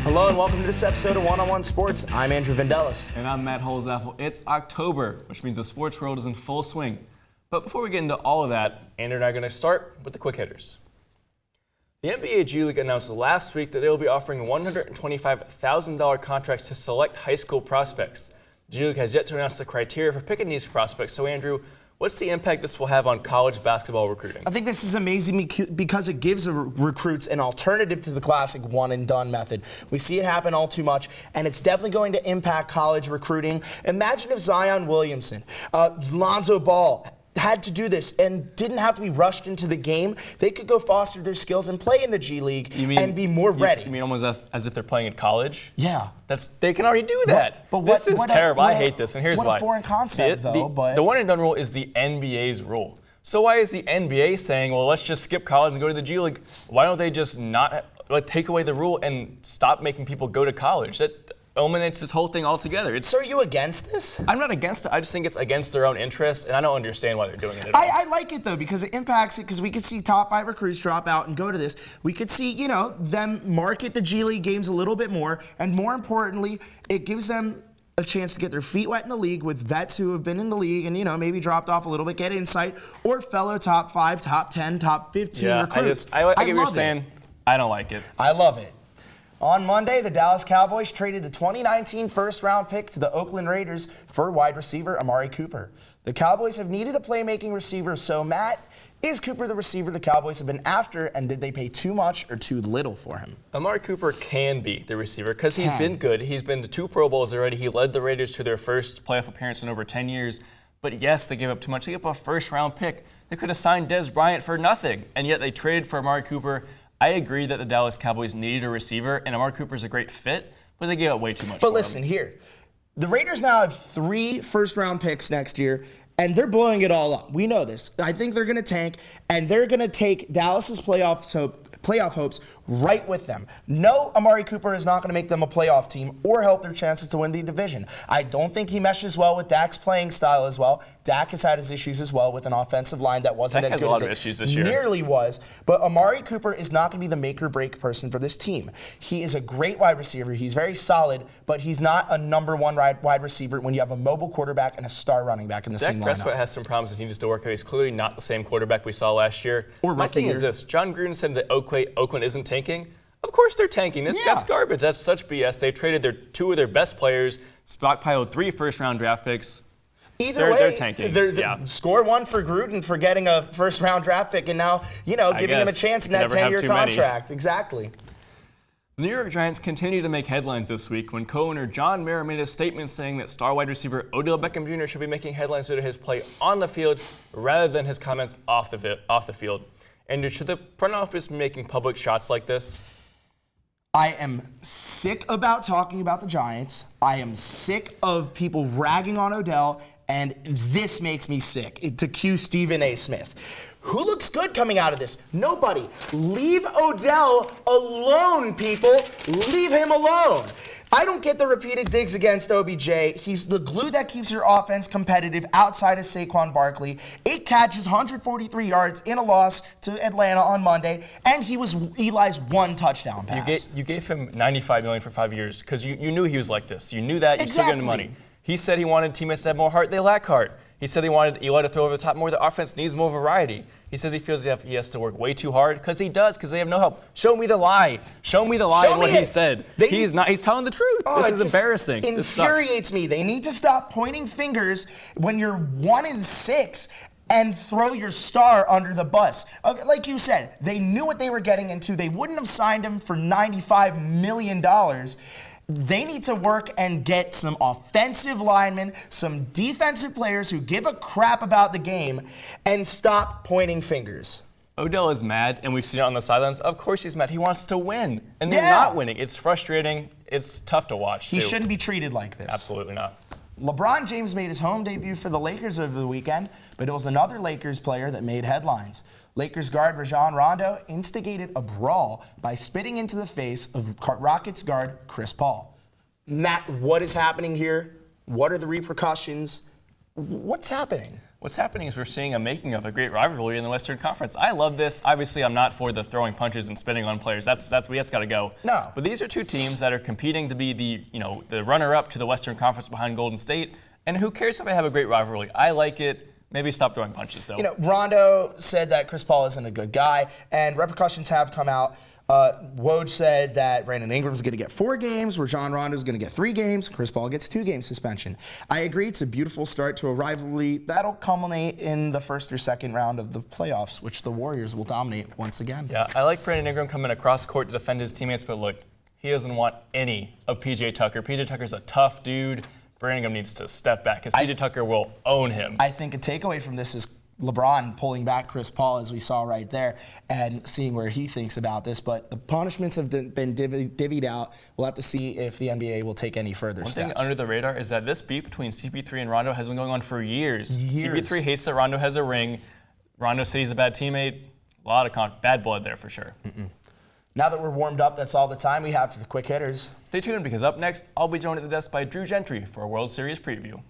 Hello and welcome to this episode of One-on-One Sports. I'm Andrew Vendelis. And I'm Matt Holzapfel. It's October, which means the sports world is in full swing. But before we get into all of that, Andrew and I are going to start with the quick hitters. The NBA G League announced last week that they will be offering $125,000 contracts to select high school prospects. The G League has yet to announce the criteria for picking these prospects. So Andrew, what's the impact this will have on college basketball recruiting? I think this is amazing because it gives recruits an alternative to the classic one-and-done method. We see it happen all too much, and it's definitely going to impact college recruiting. Imagine if Zion Williamson, Lonzo Ball, had to do this and didn't have to be rushed into the game. They could go foster their skills and play in the G League and be more ready. You mean almost as if they're playing in college? Yeah. They can already do that. This is terrible. I hate this, and here's why. What a foreign concept, The one-and-done rule is the NBA's rule. So why is the NBA saying, well, let's just skip college and go to the G League? Why don't they just not take away the rule and stop making people go to college? That eliminates this whole thing altogether. So are you against this? I'm not against it. I just think it's against their own interests, and I don't understand why they're doing it at all. I like it, though, because it impacts it, because we could see top 5 recruits drop out and go to this. We could see, them market the G League games a little bit more, and more importantly, it gives them a chance to get their feet wet in the league with vets who have been in the league and, maybe dropped off a little bit, get insight, or fellow top 5, top 10, top 15 recruits. I get what you're saying. I don't like it. I love it. On Monday, the Dallas Cowboys traded a 2019 first-round pick to the Oakland Raiders for wide receiver Amari Cooper. The Cowboys have needed a playmaking receiver, so Matt, is Cooper the receiver the Cowboys have been after, and did they pay too much or too little for him? Amari Cooper can be the receiver because he's been good. He's been to 2 Pro Bowls already. He led the Raiders to their first playoff appearance in over 10 years. But yes, they gave up too much. They gave up a first-round pick. They could have signed Dez Bryant for nothing, and yet they traded for Amari Cooper. I agree that the Dallas Cowboys needed a receiver, and Amari Cooper is a great fit, but they gave up way too much for him. But listen, here. The Raiders now have 3 first-round picks next year, and they're blowing it all up. We know this. I think they're going to tank, and they're going to take Dallas's playoff hopes right with them. No, Amari Cooper is not going to make them a playoff team or help their chances to win the division. I don't think he meshes well with Dak's playing style as well. Dak has had his issues as well with an offensive line that wasn't as good as it nearly was. But Amari Cooper is not going to be the make or break person for this team. He is a great wide receiver. He's very solid, but he's not a number 1 wide receiver when you have a mobile quarterback and a star running back in the same lineup. Dak Prescott has some problems that he needs to work out. He's clearly not the same quarterback we saw last year. My thing is this. John Gruden said that Oakland isn't tanking. Of course they're tanking. That's garbage. That's such BS. They traded 2 of their best players, stockpiled 3 first-round draft picks. Either way, they're tanking. Score 1 for Gruden for getting a first-round draft pick and now, giving him a chance in that 10-year contract. Exactly. The New York Giants continue to make headlines this week when co-owner John Mara made a statement saying that star wide receiver Odell Beckham Jr. should be making headlines due to his play on the field rather than his comments off the field. And should the front office be making public shots like this? I am sick about talking about the Giants. I am sick of people ragging on Odell, and this makes me sick. To cue Stephen A. Smith. Who looks good coming out of this? Nobody. Leave Odell alone, people. Leave him alone. I don't get the repeated digs against OBJ. He's the glue that keeps your offense competitive outside of Saquon Barkley. 8 catches, 143 yards in a loss to Atlanta on Monday, and he was Eli's 1 touchdown pass. You gave him $95 million for 5 years because you knew he was like this. You knew that. You still gave him money. He said he wanted teammates to have more heart. They lack heart. He said he wanted Eli to throw over the top more. The offense needs more variety. He says he feels he has to work way too hard because he does, because they have no help. Show me the lie. Show me the lie of what he said. He's telling the truth. This is embarrassing. It infuriates me. They need to stop pointing fingers when you're 1-6 and throw your star under the bus. Like you said, they knew what they were getting into. They wouldn't have signed him for $95 million. They need to work and get some offensive linemen, some defensive players who give a crap about the game, and stop pointing fingers. Odell is mad, and we've seen it on the sidelines. Of course he's mad. He wants to win, and they're not winning. It's frustrating. It's tough to watch, He shouldn't be treated like this. Absolutely not. LeBron James made his home debut for the Lakers over the weekend, but it was another Lakers player that made headlines. Lakers guard Rajon Rondo instigated a brawl by spitting into the face of Rockets guard Chris Paul. Matt, what is happening here? What are the repercussions? What's happening? What's happening is we're seeing a making of a great rivalry in the Western Conference. I love this. Obviously, I'm not for the throwing punches and spitting on players. That's got to go. No. But these are two teams that are competing to be the runner-up to the Western Conference behind Golden State. And who cares if they have a great rivalry? I like it. Maybe stop throwing punches, though. Rondo said that Chris Paul isn't a good guy, and repercussions have come out. Woj said that Brandon Ingram's going to get 4 games, Rajon Rondo's going to get 3 games, Chris Paul gets 2 game suspension. I agree, it's a beautiful start to a rivalry that'll culminate in the first or second round of the playoffs, which the Warriors will dominate once again. Yeah, I like Brandon Ingram coming across court to defend his teammates, but look, he doesn't want any of PJ Tucker. PJ Tucker's a tough dude. Brandon Ingram needs to step back because PJ Tucker will own him. I think a takeaway from this is LeBron pulling back Chris Paul, as we saw right there, and seeing where he thinks about this. But the punishments have been divvied out. We'll have to see if the NBA will take any further steps. One thing under the radar is that this beef between CP3 and Rondo has been going on for years. CP3 hates that Rondo has a ring. Rondo says he's a bad teammate. A lot of bad blood there for sure. Now that we're warmed up, that's all the time we have for the quick hitters. Stay tuned because up next, I'll be joined at the desk by Drew Gentry for a World Series preview.